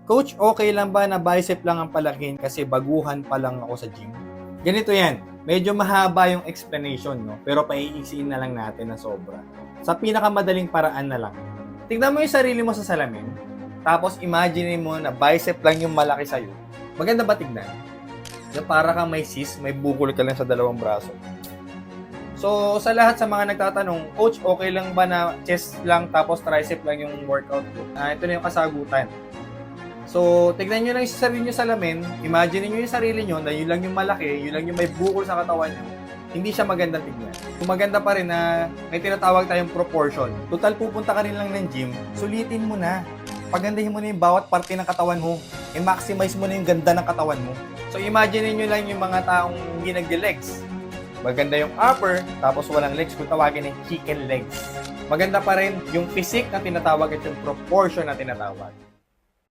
Coach, okay lang ba na bicep lang ang palakihin kasi baguhan pa lang ako sa gym? Ganito yan. Medyo mahaba yung explanation, no? Pero paiiksiin na lang natin na sobra. Sa pinakamadaling paraan na lang. Tignan mo yung sarili mo sa salamin. Tapos imagine mo na bicep lang yung malaki sa'yo. Maganda ba tignan? Yung para kang may cyst, may bukol ka lang sa dalawang braso. So, sa lahat sa mga nagtatanong, Coach, okay lang ba na chest lang tapos tricep lang yung workout ko? Ito na yung kasagutan. So, tignan nyo lang yung sarili nyo sa salamin, imagine nyo yung sarili nyo na yun lang yung malaki, yun lang yung may bukol sa katawan nyo, hindi siya magandang tignan. Kung maganda pa rin na may tinatawag tayong proportion. Total pupunta ka rin lang ng gym, sulitin mo na. Pagandahin mo na yung bawat parte ng katawan mo. I-maximize mo na yung ganda ng katawan mo. So, imagine nyo lang yung mga taong hindi nagde-legs. Maganda yung upper, tapos walang legs, kung tawagin yung chicken legs. Maganda pa rin yung physique na tinatawag at yung proportion na tinatawag.